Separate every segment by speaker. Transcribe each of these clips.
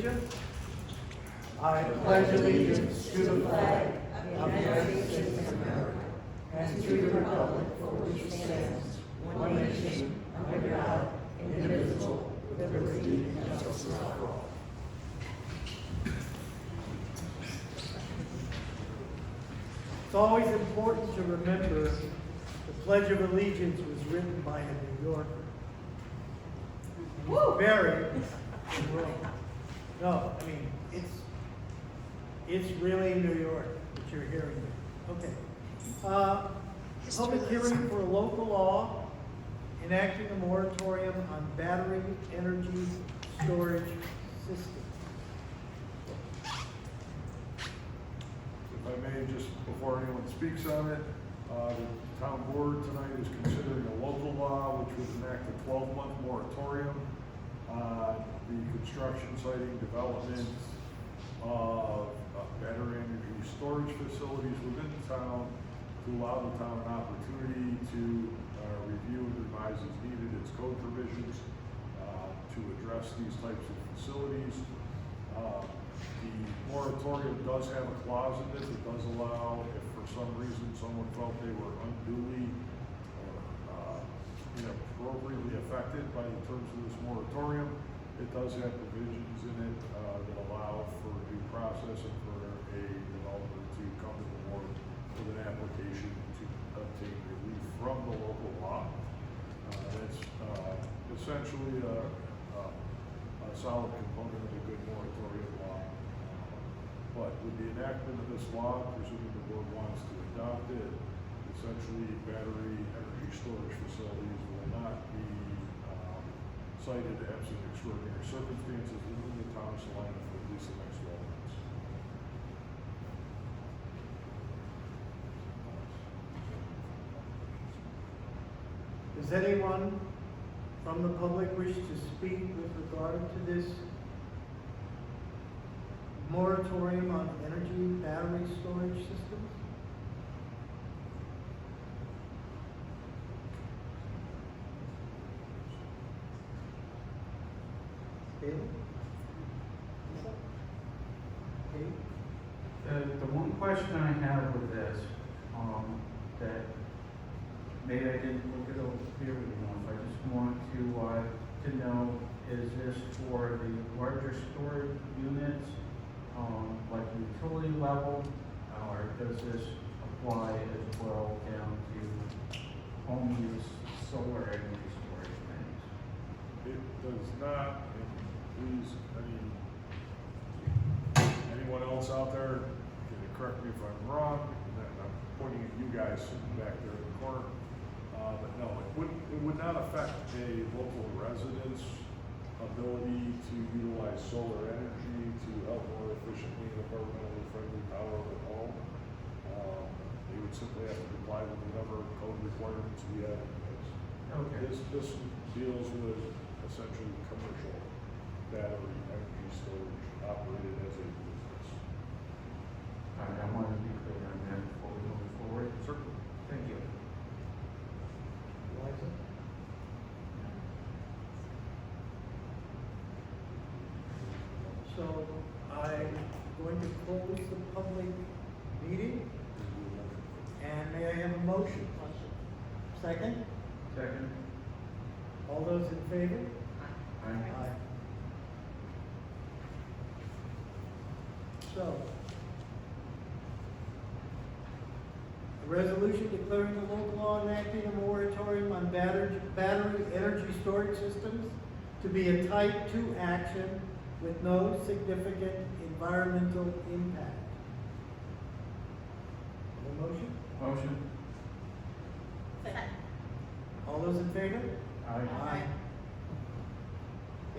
Speaker 1: I pledge allegiance to the flag of the United States of America and to the republic for which it stands, one nation, under God, indivisible, with liberty and justice for all. It's always important to remember the Pledge of Allegiance was written by a New Yorker. He was buried in Rome. No, I mean, it's really New York that you're hearing. Okay. Public hearing for a local law enacting a moratorium on battery energy storage systems.
Speaker 2: If I may, just before anyone speaks on it, the town board tonight is considering a local law which would enact a 12-month moratorium on the construction, siting, development of battery energy storage facilities within the town to allow the town an opportunity to review and revise as needed its code provisions to address these types of facilities. The moratorium does have a clause in it that does allow, if for some reason someone felt they were unduly or inappropriately affected by the terms of this moratorium, it does have provisions in it that allow for due process and for a developer to come to the board with an application to obtain relief from the local law. That's essentially a solid component of a good moratorium law. But with the enactment of this law, presuming the board wants to adopt it, essentially battery energy storage facilities will not be cited absent extraordinary circumstances within the town of Salina for at least the next 12 months.
Speaker 1: Does anyone from the public wish to speak with regard to this moratorium on energy battery storage systems? David?
Speaker 3: The one question I have with this, that maybe I didn't look it over clearly enough, I just want to know, is this for the larger storage units, like utility level, or does this apply as well down to home use solar energy storage things?
Speaker 2: It does not, and please, anyone else out there, can you correct me if I'm wrong, I'm pointing at you guys sitting back there in the corner, but no, it would not affect a local resident's ability to utilize solar energy to help more efficiently and environmentally friendly power at home. They would simply have to comply with whatever code requirements we have in place.
Speaker 3: Okay.
Speaker 2: This deals with essentially commercial battery energy storage operated as a business.
Speaker 3: I wanted to be clear on that before we move forward.
Speaker 2: Certainly.
Speaker 3: Thank you.
Speaker 1: Liza? So I'm going to close the public meeting, and may I have a motion? Second?
Speaker 3: Second.
Speaker 1: All those in favor?
Speaker 3: Aye.
Speaker 1: So, a resolution declaring a local law enacting a moratorium on battery energy storage systems to be a type 2 action with no significant environmental impact. A motion?
Speaker 3: Motion.
Speaker 4: Second.
Speaker 1: All those in favor?
Speaker 3: Aye.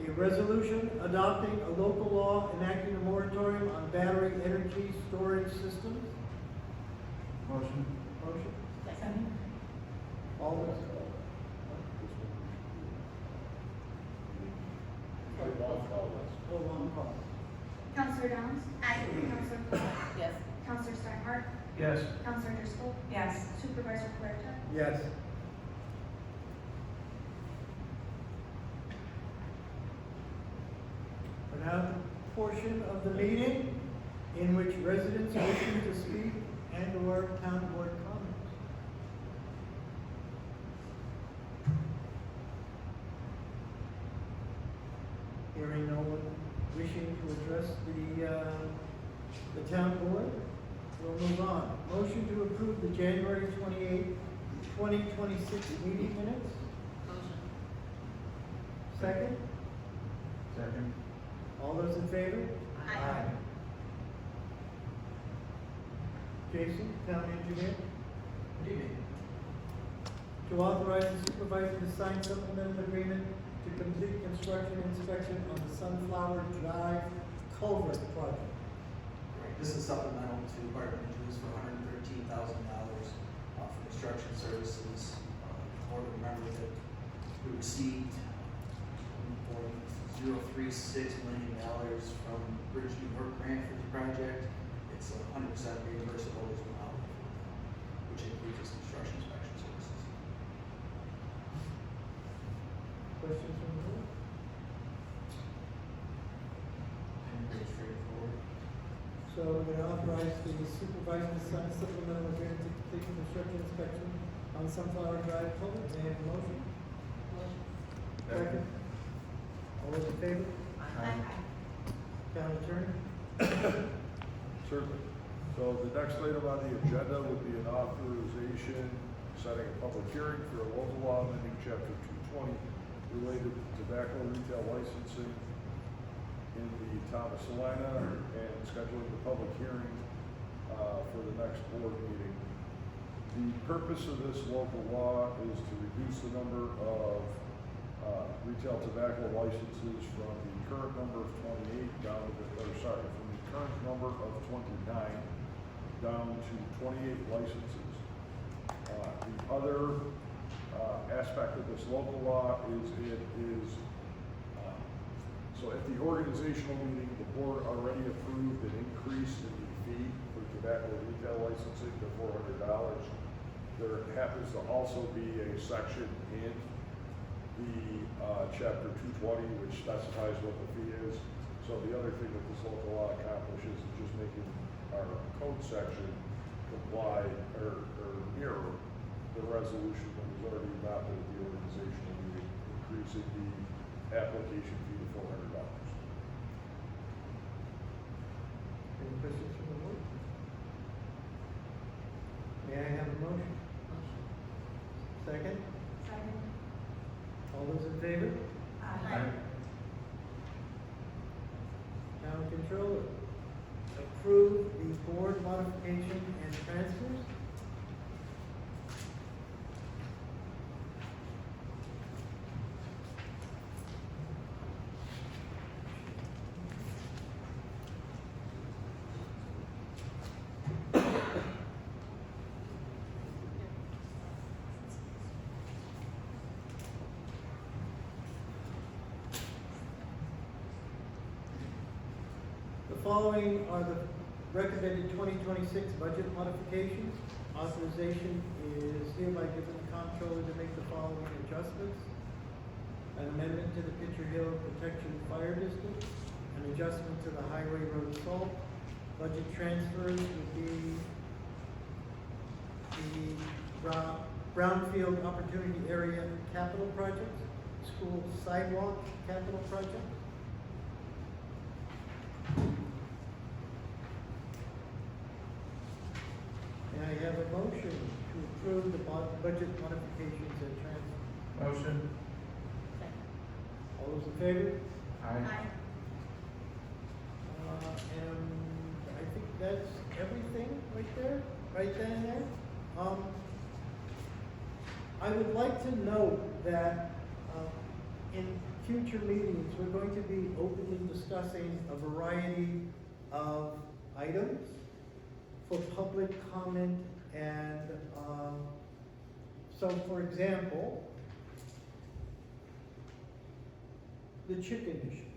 Speaker 1: A resolution adopting a local law enacting a moratorium on battery energy storage systems.
Speaker 3: Motion.
Speaker 1: Motion.
Speaker 4: Second.
Speaker 1: All those. Oh, long call.
Speaker 5: Counselor Downs? Aye. Counselor Clark?
Speaker 4: Yes.
Speaker 5: Counselor Steinhardt?
Speaker 3: Yes.
Speaker 5: Counselor Driscoll?
Speaker 4: Yes.
Speaker 5: Supervisor Huerta?
Speaker 1: Yes. For now, portion of the meeting in which residents wishing to speak and/or town board comments. Hearing no one wishing to address the town board, we'll move on. Motion to approve the January 28, 2026 meeting minutes.
Speaker 4: Motion.
Speaker 1: Second?
Speaker 3: Second.
Speaker 1: All those in favor?
Speaker 4: Aye.
Speaker 1: Jason, town engineer,
Speaker 6: Good evening.
Speaker 1: to authorize the supervisor to sign supplemental agreement to complete construction inspection on the Sunflower Drive culvert project.
Speaker 6: Right, this is supplemental to Department of Justice for $113,000 for construction services. Board remember that we received $0.036 million from Bridge New York grant for the project. It's 100% reimbursable as well, which includes its construction inspection services.
Speaker 1: Questions from the board?
Speaker 3: Pretty straightforward.
Speaker 1: So we're going to authorize the supervisor to sign supplemental agreement to complete the construction inspection on Sunflower Drive culvert. May I have a motion?
Speaker 4: Motion.
Speaker 1: Second. All those in favor?
Speaker 4: Aye.
Speaker 1: Town attorney?
Speaker 2: Certainly. So the next item on the agenda would be an authorization setting a public hearing for a local law amending chapter 220 related to tobacco retail licensing in the town of Salina and scheduling the public hearing for the next board meeting. The purpose of this local law is to reduce the number of retail tobacco licenses from the current number of 28 down to from the current number of 29 down to 28 licenses. The other aspect of this local law is so at the organizational meeting, the board already approved an increase in the fee for tobacco retail licensing to $400. There happens to also be a section in the chapter 220 which specifies what the fee is. So the other thing that this local law accomplishes is just making our code section comply or mirror the resolution that was already adopted at the organizational meeting, increasing the application fee to $400.
Speaker 1: Any questions from the board? May I have a motion? Second?
Speaker 5: Second.
Speaker 1: All those in favor?
Speaker 4: Aye.
Speaker 1: Town controller, approve the board modification and transfers. The following are the recommended 2026 budget modifications. Authorization is hereby given the comptroller to make the following adjustments. An amendment to the Pitcher Hill Protection Fire District, an adjustment to the Highway Road Salt. Budget transfers would be the Brownfield Opportunity Area Capital Project, School Sidewalk Capital Project. May I have a motion to approve the budget modifications and transfers?
Speaker 3: Motion.
Speaker 4: Second.
Speaker 1: All those in favor?
Speaker 4: Aye.
Speaker 1: And I think that's everything right there, right then and there. I would like to note that in future meetings, we're going to be openly discussing a variety of items for public comment and, so for example, the chicken issue.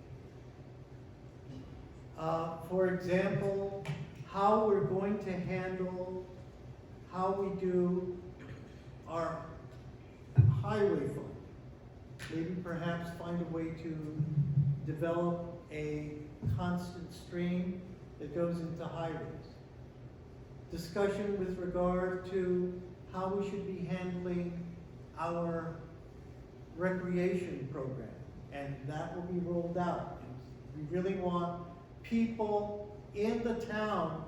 Speaker 1: For example, how we're going to handle, how we do our highway fund. Maybe perhaps find a way to develop a constant stream that goes into highways. Discussion with regard to how we should be handling our recreation program, and that will be rolled out. We really want people in the town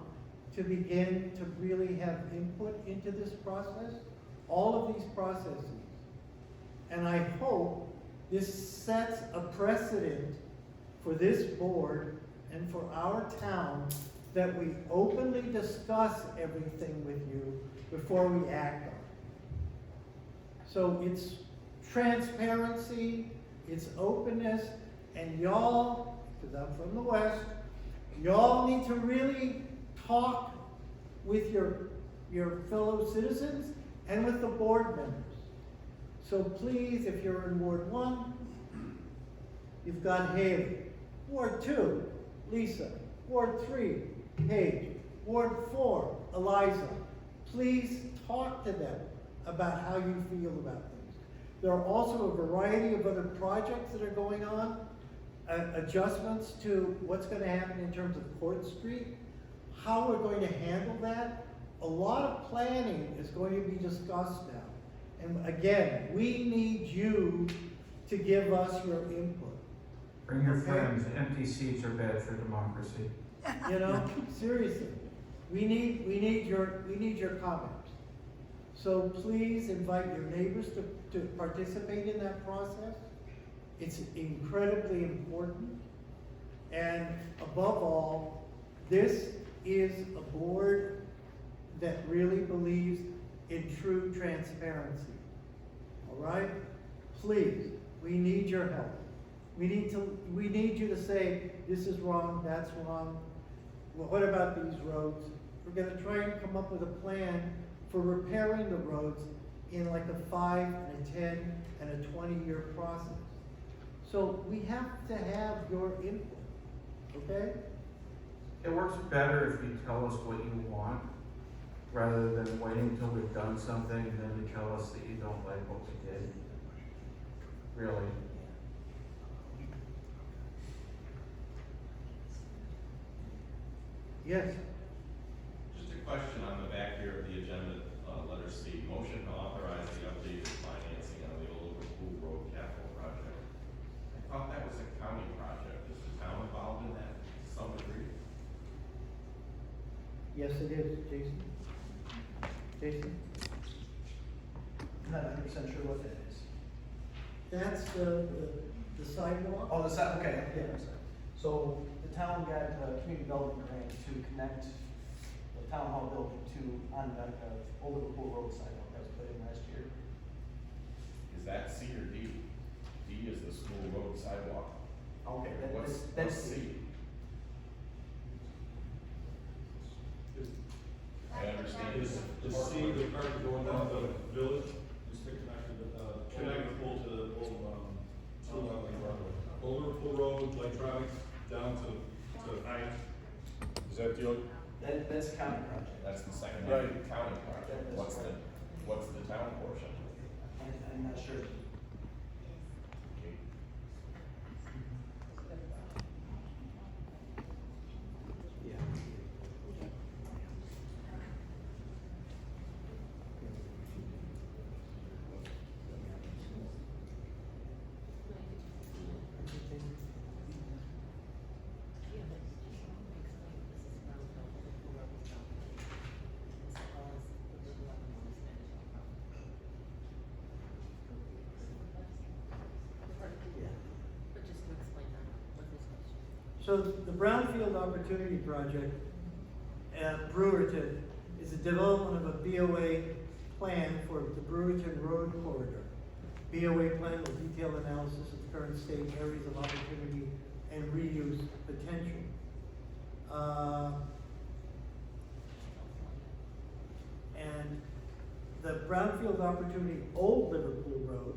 Speaker 1: to begin to really have input into this process, all of these processes. And I hope this sets a precedent for this board and for our town that we openly discuss everything with you before we act on it. So it's transparency, it's openness, and y'all, because I'm from the West, y'all need to really talk with your fellow citizens and with the board members. So please, if you're in Ward 1, you've got Haley. Ward 2, Lisa. Ward 3, Paige. Ward 4, Eliza. Please talk to them about how you feel about things. There are also a variety of other projects that are going on, adjustments to what's going to happen in terms of Court Street, how we're going to handle that. A lot of planning is going to be discussed now. And again, we need you to give us your input.
Speaker 3: Bring your
Speaker 1: Okay.
Speaker 3: friends, empty seats are bad for democracy.
Speaker 1: You know, seriously, we need your comments. So please invite your neighbors to participate in that process. It's incredibly important. And above all, this is a board that really believes in true transparency. All right? Please, we need your help. We need you to say, this is wrong, that's wrong. Well, what about these roads? We're gonna try and come up with a plan for repairing the roads in like a 5, and a 10, and a 20-year process. So we have to have your input, okay?
Speaker 3: It works better if you tell us what you want, rather than waiting until we've done something and then you tell us that you don't like what we did. Really.
Speaker 1: Yes,
Speaker 7: Just a question on the back here of the agenda, letter C, motion to authorize the updated financing on the Old Liverpool Road capital project. I thought that was a county project. Is the town involved in that to some degree?
Speaker 1: yes it is, Jason. Jason?
Speaker 6: I'm not 100% sure what that is.
Speaker 1: That's the sidewalk?
Speaker 6: Oh, okay,
Speaker 1: Yeah.
Speaker 6: I'm sorry. So the town got a community development grant to connect the town hall building to, on that, Old Liverpool Road sidewalk that was put in last year.
Speaker 7: Is that C or D? D is the school road sidewalk.
Speaker 6: Okay,
Speaker 7: What's
Speaker 6: that's
Speaker 7: C? I understand.
Speaker 8: Is C the part going down the village, is to connect the pool to the old Liverpool Road, electronics, down to Heinz? Is that the,
Speaker 6: That's a county project.
Speaker 7: That's the second
Speaker 8: Right.
Speaker 7: county project.
Speaker 6: That's
Speaker 7: What's the town portion?
Speaker 6: I'm not sure. Yeah.
Speaker 4: But just to explain that, what this question.
Speaker 1: So the Brownfield Opportunity Project at Brewerton is a development of a BOA plan for the Brewerton Road corridor. BOA plan will detail analysis of the current state areas of opportunity and reuse potential. And the Brownfield Opportunity Old Liverpool Road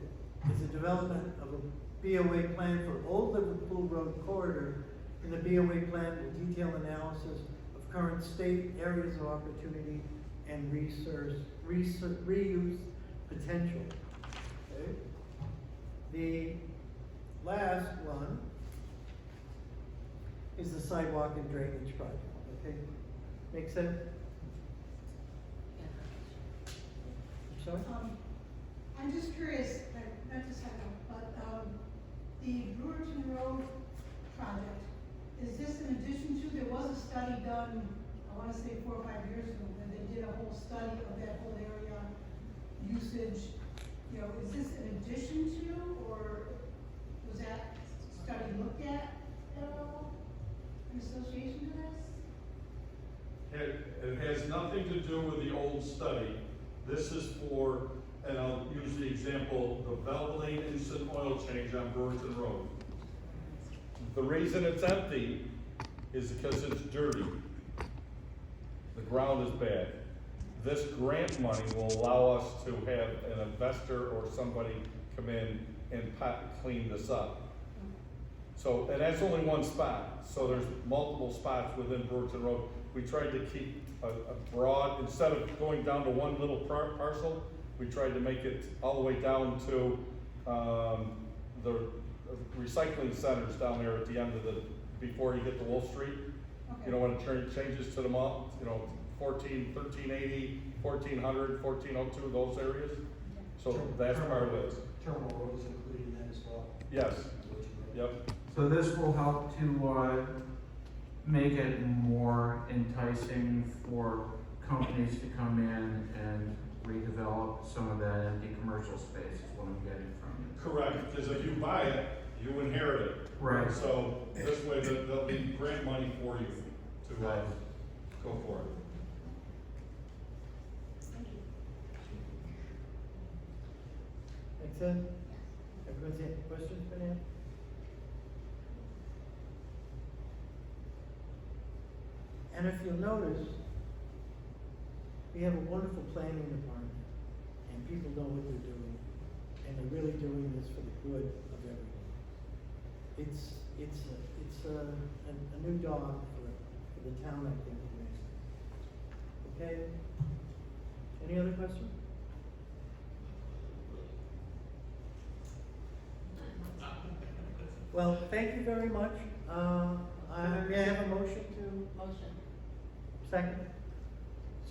Speaker 1: is a development of a BOA plan for Old Liverpool Road corridor, and the BOA plan will detail analysis of current state areas of opportunity and reuse potential. Okay? The last one is the sidewalk and drainage project, okay? Make sense? I'm sorry?
Speaker 9: I'm just curious, not to side off, but, the Brewerton Road project, is this in addition to, there was a study done, I wanna say 4 or 5 years ago, where they did a whole study of that whole area, usage, you know, is this in addition to, or was that study looked at all, in association to this?
Speaker 8: It has nothing to do with the old study. This is for, and I'll use the example, the Valvoline instant oil change on Brewerton Road. The reason it's empty is because it's dirty. The ground is bad. This grant money will allow us to have an investor or somebody come in and clean this up. So, and that's only one spot, so there's multiple spots within Brewerton Road. We tried to keep a broad, instead of going down to one little parcel, we tried to make it all the way down to, the recycling centers down there at the end of the, before you get to Wolf Street. You know, when it changes to the mall, you know, 1380, 1400, 1402, those areas. So that's part of it.
Speaker 6: Terminal Road is included in that as well.
Speaker 8: Yes, yep.
Speaker 3: So this will help to, make it more enticing for companies to come in and redevelop some of that empty commercial space is what I'm getting from you.
Speaker 8: Correct, because if you buy it, you inherit it.
Speaker 3: Right.
Speaker 8: So this way, there'll be grant money for you to,
Speaker 3: Right.
Speaker 8: go for it.
Speaker 5: Thank you.
Speaker 1: Make sense? Everybody's any questions for now? And if you'll notice, we have a wonderful planning department, and people know what they're doing, and they're really doing this for the good of everyone. It's a new dawn for the town, I think, it makes sense. Okay? Any other questions? Well, thank you very much. May I have a motion to?
Speaker 4: Motion.
Speaker 1: Second?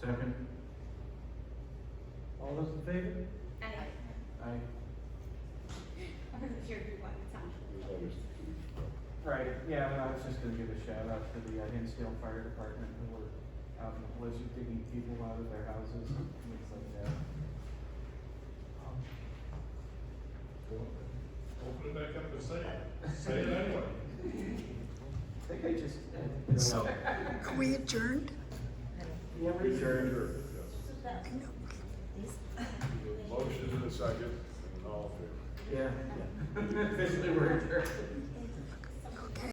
Speaker 3: Second?
Speaker 1: All those in favor?
Speaker 5: Aye.
Speaker 3: Aye.
Speaker 5: I wasn't sure if you wanted to sound.
Speaker 3: Right, yeah, and I was just gonna give a shout out to the Hinsdale Fire Department who were out in the blizzard digging people out of their houses and things like that.
Speaker 8: Open it back up and say it. Say it anyway.
Speaker 3: I think I just.
Speaker 10: So, are we adjourned?
Speaker 3: Yeah, we adjourned.
Speaker 2: Motion in a second, and all in favor.
Speaker 3: Yeah. Officially we're adjourned.